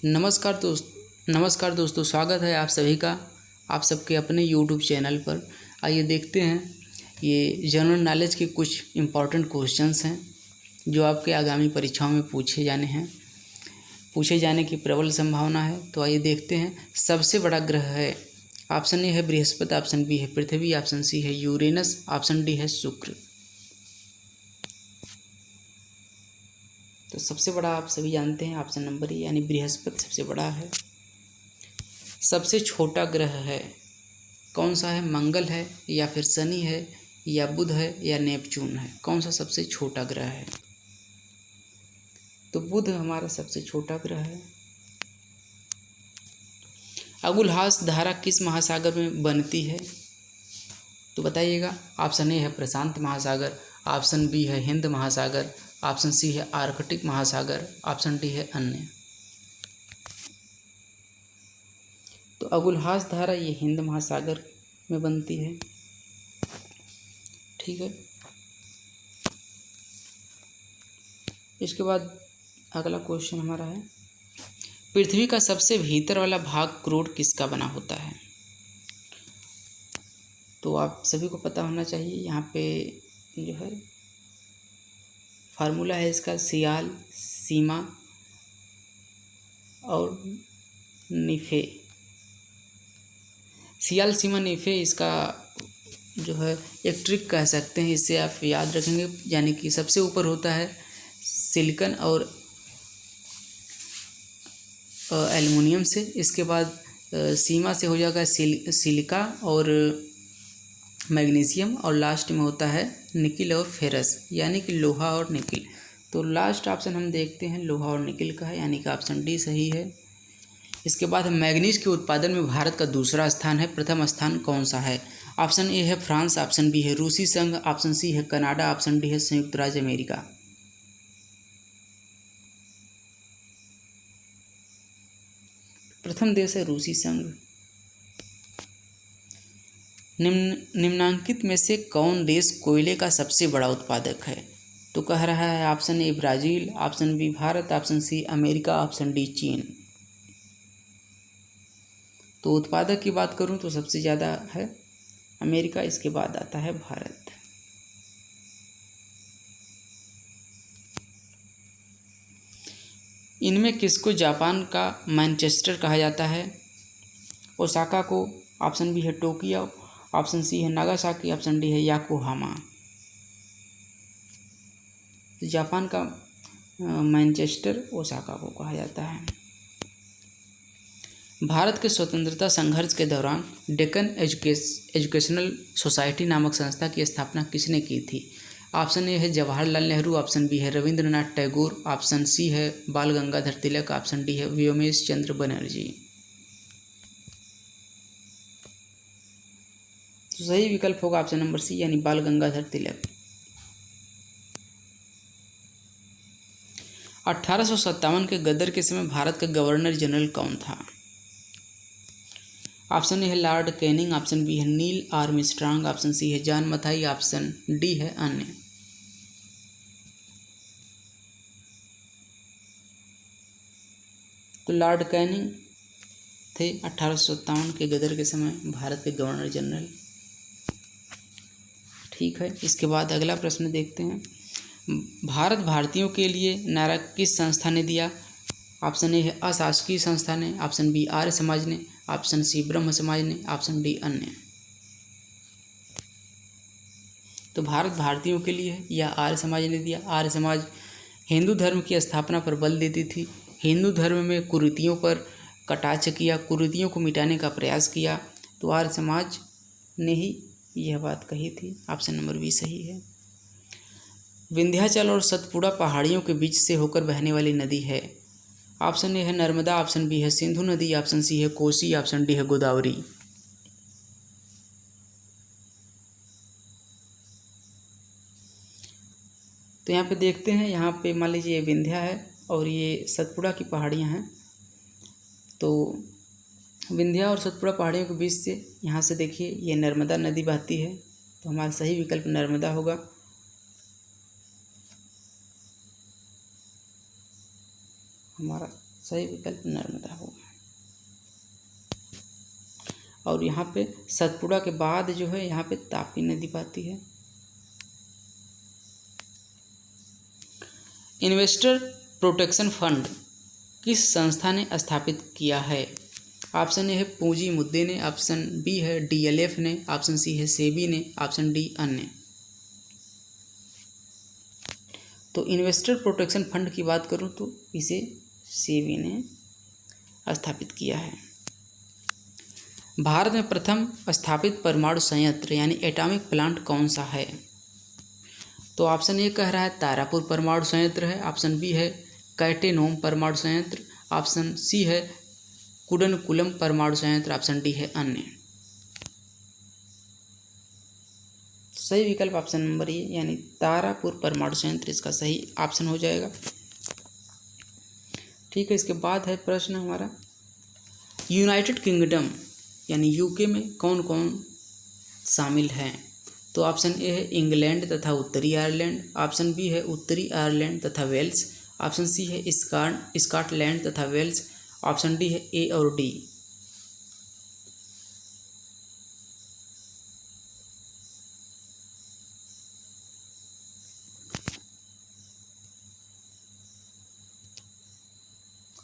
नमस्कार दोस्तों, स्वागत है आप सभी का आप सबके अपने यूट्यूब चैनल पर। आइए देखते हैं, ये जनरल नॉलेज के कुछ इम्पॉर्टेंट क्वेश्चंस हैं जो आपके आगामी परीक्षाओं में पूछे जाने की प्रबल संभावना है। तो आइए देखते हैं। सबसे बड़ा ग्रह है, ऑप्शन ए है बृहस्पति, ऑप्शन बी है पृथ्वी, ऑप्शन सी है यूरेनस, ऑप्शन डी है शुक्र। तो सबसे बड़ा आप सभी जानते हैं ऑप्शन नंबर ए यानी बृहस्पति सबसे बड़ा है। सबसे छोटा ग्रह है कौन सा है? मंगल है या फिर शनि है या बुध है या नेपच्यून है? कौन सा सबसे छोटा ग्रह है? तो बुध हमारा सबसे छोटा ग्रह है। अगुलहास धारा किस महासागर में बनती है? तो बताइएगा। ऑप्शन ए है प्रशांत महासागर, ऑप्शन बी है हिंद महासागर, ऑप्शन सी है आर्कटिक महासागर, ऑप्शन डी है अन्य। तो अगुलहास धारा ये हिंद महासागर में बनती है। ठीक है। इसके बाद अगला क्वेश्चन हमारा है, पृथ्वी का सबसे भीतर वाला भाग क्रोड किसका बना होता है? तो आप सभी को पता होना चाहिए। यहाँ पे जो है फार्मूला है इसका, सियाल, सीमा और निफे। सियाल, सीमा, निफे इसका जो है एक ट्रिक कह सकते हैं, इससे आप याद रखेंगे। यानी कि सबसे ऊपर होता है सिलिकन और एल्युमिनियम से, इसके बाद सीमा से हो जाएगा सिलिका और मैग्नीशियम, और लास्ट में होता है निकिल और फेरस यानी कि लोहा और निकिल। तो लास्ट ऑप्शन हम देखते हैं लोहा और निकिल का है, यानी कि ऑप्शन डी सही है। इसके बाद मैग्नीज के उत्पादन में भारत का दूसरा स्थान है, प्रथम स्थान कौन सा है? ऑप्शन ए है फ्रांस, ऑप्शन बी है रूसी संघ, ऑप्शन सी है कनाडा, ऑप्शन डी है संयुक्त राज्य अमेरिका। प्रथम देश है रूसी संघ। निम्नांकित में से कौन देश कोयले का सबसे बड़ा उत्पादक है? तो कह रहा है option A Brazil, option B Bharat, option C America, option D चीन। तो उत्पादक की बात करूं तो सबसे ज़्यादा है अमेरिका, इसके बाद आता है भारत। इनमें किसको जापान का मैनचेस्टर कहा जाता है? ओसाका को, ऑप्शन बी है टोक्यो, ऑप्शन सी है नागासाकी, ऑप्शन डी है याकोहामा। तो जापान का मैनचेस्टर ओसाका को कहा जाता है। भारत के स्वतंत्रता संघर्ष के दौरान डेक्कन एजुकेशनल सोसाइटी नामक संस्था की स्थापना किसने की थी? ऑप्शन ए है जवाहरलाल नेहरू, ऑप्शन बी है रविंद्रनाथ टैगोर, ऑप्शन सी है बाल गंगाधर तिलक, ऑप्शन डी है व्योमेश चंद्र बनर्जी। तो सही विकल्प होगा ऑप्शन नंबर सी यानी बाल गंगाधर तिलक। 1857 के गदर के समय भारत का गवर्नर जनरल कौन था? ऑप्शन ए है लॉर्ड कैनिंग, ऑप्शन बी है नील आर्मस्ट्रांग, ऑप्शन सी है जॉन मथाई, ऑप्शन डी है अन्य। तो लॉर्ड कैनिंग थे 1857 के गदर के समय भारत के गवर्नर जनरल। ठीक है। इसके बाद अगला प्रश्न देखते हैं, भारत भारतीयों के लिए नारा किस संस्था ने दिया? ऑप्शन ए है अशासकीय संस्था ने, ऑप्शन बी आर्य समाज ने, ऑप्शन सी ब्रह्म समाज ने, ऑप्शन डी अन्य। तो भारत भारतीयों के लिए या आर्य समाज ने दिया। आर्य समाज हिंदू धर्म की स्थापना पर बल देती थी, हिंदू धर्म में कुरीतियों पर कटाक्ष किया, कुरीतियों को मिटाने का प्रयास किया। तो आर्य समाज ने ही यह बात कही थी। ऑप्शन नंबर बी सही है। विंध्याचल और सतपुड़ा पहाड़ियों के बीच से होकर बहने वाली नदी है। ऑप्शन ए है नर्मदा, ऑप्शन बी है सिंधु नदी, ऑप्शन सी है कोसी, ऑप्शन डी है गोदावरी। तो यहाँ पे देखते हैं, यहाँ पे मान लीजिए ये विंध्या है और ये सतपुड़ा की पहाड़ियाँ हैं। तो विंध्या और सतपुड़ा पहाड़ियों के बीच से यहाँ से देखिए ये नर्मदा नदी बहती है। तो हमारा सही विकल्प नर्मदा होगा। हमारा सही विकल्प नर्मदा होगा। और यहाँ पे सतपुड़ा के बाद जो है यहाँ पे तापी नदी बहती है। इन्वेस्टर प्रोटेक्शन फंड किस संस्था ने स्थापित किया है? ऑप्शन ए है पूंजी मुद्दे ने, ऑप्शन बी है डीएलएफ ने, ऑप्शन सी है सेबी ने, ऑप्शन डी अन्य। तो इन्वेस्टर प्रोटेक्शन फंड की बात करूं तो इसे सेबी ने स्थापित किया है। भारत में प्रथम स्थापित परमाणु संयंत्र यानी एटॉमिक प्लांट कौन सा है? तो ऑप्शन ए कह रहा है तारापुर परमाणु संयंत्र है, ऑप्शन बी है कैटेनोम परमाणु संयंत्र, ऑप्शन सी है कुडनकुलम परमाणु संयंत्र, ऑप्शन डी है अन्य। सही विकल्प ऑप्शन नंबर ए यानी तारापुर परमाणु संयंत्र इसका सही ऑप्शन हो जाएगा। ठीक है, इसके बाद है प्रश्न हमारा यूनाइटेड किंगडम यानी यूके में कौन कौन शामिल हैं? तो ऑप्शन ए है इंग्लैंड तथा उत्तरी आयरलैंड, ऑप्शन बी है उत्तरी आयरलैंड तथा वेल्स, ऑप्शन सी है स्कॉटलैंड तथा वेल्स, ऑप्शन डी है ए और डी।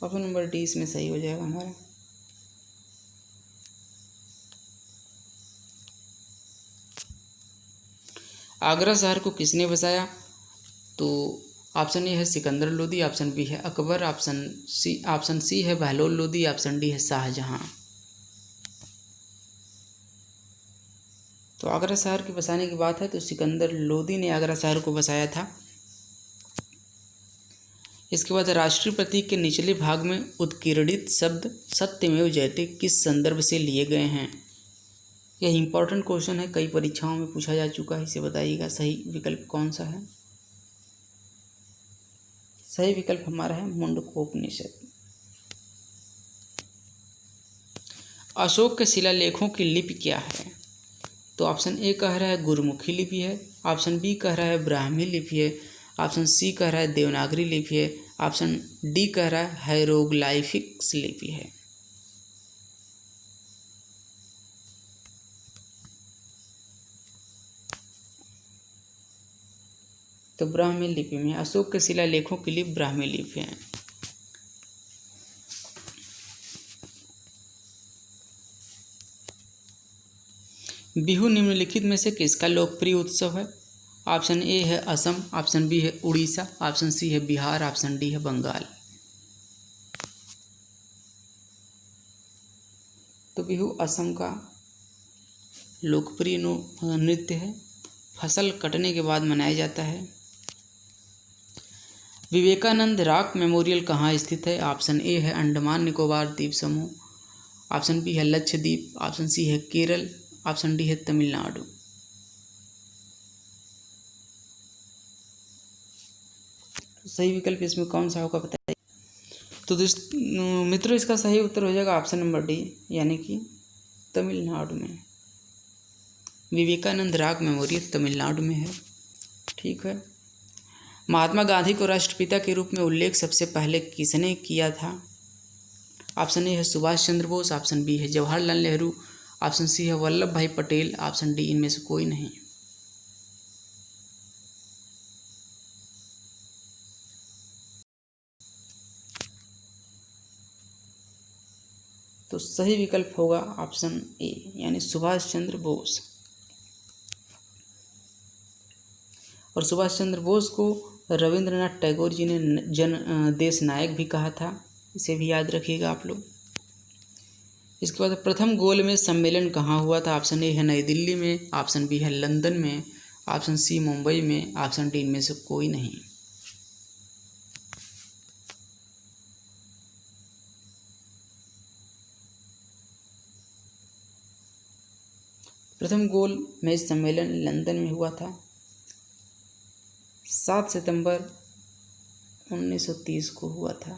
ऑप्शन नंबर डी इसमें सही हो जाएगा हमारा। आगरा शहर को किसने बसाया? तो ऑप्शन ए है सिकंदर लोदी, ऑप्शन बी है अकबर, ऑप्शन सी है बहलोल लोदी, ऑप्शन डी है शाहजहां। तो आगरा शहर के बसाने की बात है तो सिकंदर लोदी ने आगरा शहर को बसाया था। इसके बाद राष्ट्रीय प्रतीक के निचले भाग में उत्कीर्णित शब्द सत्यमेव जयते किस संदर्भ से लिए गए हैं? यह इंपॉर्टेंट क्वेश्चन है, कई परीक्षाओं में पूछा जा चुका है। इसे बताइएगा सही विकल्प कौन सा है? सही विकल्प हमारा है मुंडकोपनिषद। अशोक के शिलालेखों की लिपि क्या है? तो ऑप्शन ए कह रहा है गुरुमुखी लिपि है, ऑप्शन बी कह रहा है ब्राह्मी लिपि है, ऑप्शन सी कह रहा है देवनागरी लिपि है, ऑप्शन डी कह रहा है हायरोग्लाइफिक्स लिपि है। तो ब्राह्मी लिपि में अशोक के शिलालेखों के लिए ब्राह्मी लिपि है। बिहू निम्नलिखित में से किसका लोकप्रिय उत्सव है? ऑप्शन ए है असम, ऑप्शन बी है उड़ीसा, ऑप्शन सी है बिहार, ऑप्शन डी है बंगाल। तो बिहू असम का लोकप्रिय नृत्य है, फसल कटने के बाद मनाया जाता है। विवेकानंद रॉक मेमोरियल कहाँ स्थित है? ऑप्शन ए है अंडमान निकोबार द्वीप समूह, ऑप्शन बी है लक्षद्वीप, ऑप्शन सी है केरल, ऑप्शन डी है तमिलनाडु। सही विकल्प इसमें कौन सा होगा बताइए। तो मित्रों इसका सही उत्तर हो जाएगा ऑप्शन नंबर डी यानी कि तमिलनाडु में। विवेकानंद रॉक मेमोरियल तमिलनाडु में है। ठीक है, महात्मा गांधी को राष्ट्रपिता के रूप में उल्लेख सबसे पहले किसने किया था? ऑप्शन ए है सुभाष चंद्र बोस, ऑप्शन बी है जवाहरलाल नेहरू, ऑप्शन सी है वल्लभ भाई पटेल, ऑप्शन डी इनमें से कोई नहीं। तो सही विकल्प होगा ऑप्शन ए यानी सुभाष चंद्र बोस। और सुभाष चंद्र बोस को रविंद्रनाथ टैगोर जी ने देश नायक भी कहा था, इसे भी याद रखिएगा आप लोग। इसके बाद प्रथम गोलमेज सम्मेलन कहाँ हुआ था? ऑप्शन ए है नई दिल्ली में, ऑप्शन बी है लंदन में, ऑप्शन सी मुंबई में, ऑप्शन डी इनमें से कोई नहीं। प्रथम गोलमेज सम्मेलन लंदन में हुआ था 7 सितंबर 1930 को हुआ था।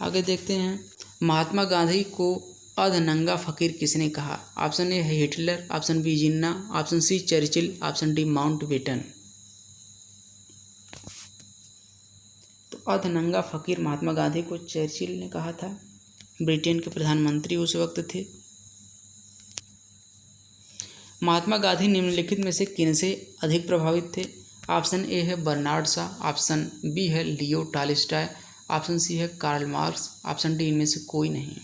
आगे देखते हैं महात्मा गांधी को अधनंगा फकीर किसने कहा? ऑप्शन ए है Hitler, option B Jinnah, option C Churchill, option D Mountbatten. अधनंगा फकीर महात्मा गांधी को चर्चिल ने कहा था। ब्रिटेन के प्रधानमंत्री उस वक्त थे। महात्मा गांधी निम्नलिखित में से किनसे अधिक प्रभावित थे? ऑप्शन ए है बर्नार्ड शॉ, ऑप्शन बी है लियो टॉलस्टॉय, ऑप्शन सी है कार्ल मार्क्स, ऑप्शन डी इनमें से कोई नहीं।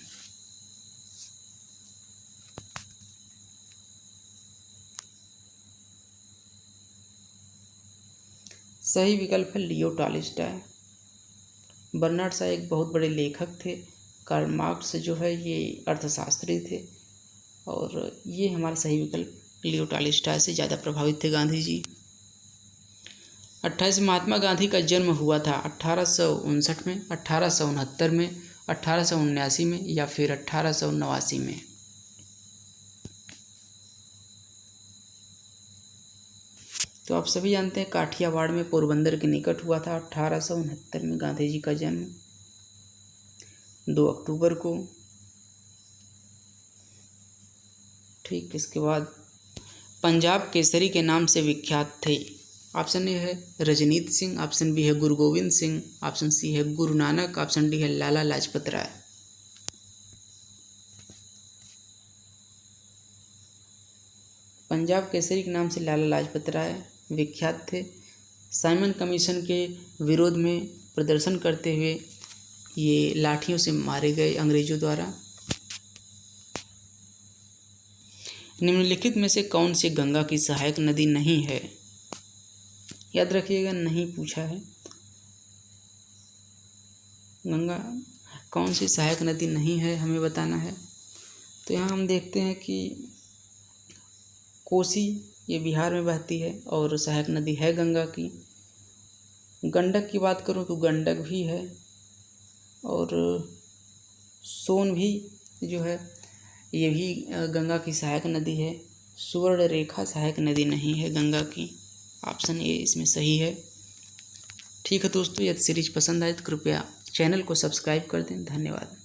सही विकल्प है लियो टॉलस्टॉय। बर्नार्ड शॉ एक बहुत बड़े लेखक थे। कार्ल मार्क्स जो है ये अर्थशास्त्री थे। और ये हमारा सही विकल्प लियो टॉलस्टॉय से ज़्यादा प्रभावित थे गांधी जी। 28 महात्मा गांधी का जन्म हुआ था 1859 में, 1869 में, 1879 में या फिर 1889 में? तो आप सभी जानते हैं काठियावाड़ में पोरबंदर के निकट हुआ था 1869 में गांधी जी का जन्म 2 अक्टूबर को। ठीक, इसके बाद पंजाब केसरी के नाम से विख्यात थे। ऑप्शन ए है रजनीत सिंह, ऑप्शन बी है गुरु गोविंद सिंह, ऑप्शन सी है गुरु नानक, ऑप्शन डी है लाला लाजपत राय। पंजाब केसरी के नाम से लाला लाजपत राय विख्यात थे। साइमन कमीशन के विरोध में प्रदर्शन करते हुए ये लाठियों से मारे गए अंग्रेजों द्वारा। निम्नलिखित में से कौन सी गंगा की सहायक नदी नहीं है? याद रखिएगा, नहीं पूछा है। गंगा कौन सी सहायक नदी नहीं है हमें बताना है। तो यहाँ हम देखते हैं कि कोसी ये बिहार में बहती है और सहायक नदी है गंगा की। गंडक की बात करूँ तो गंडक भी है और सोन भी जो है ये भी गंगा की सहायक नदी है। सुवर्ण रेखा सहायक नदी नहीं है गंगा की। ऑप्शन ए इसमें सही है। ठीक है दोस्तों, यदि सीरीज पसंद आए तो कृपया चैनल को सब्सक्राइब कर दें। धन्यवाद।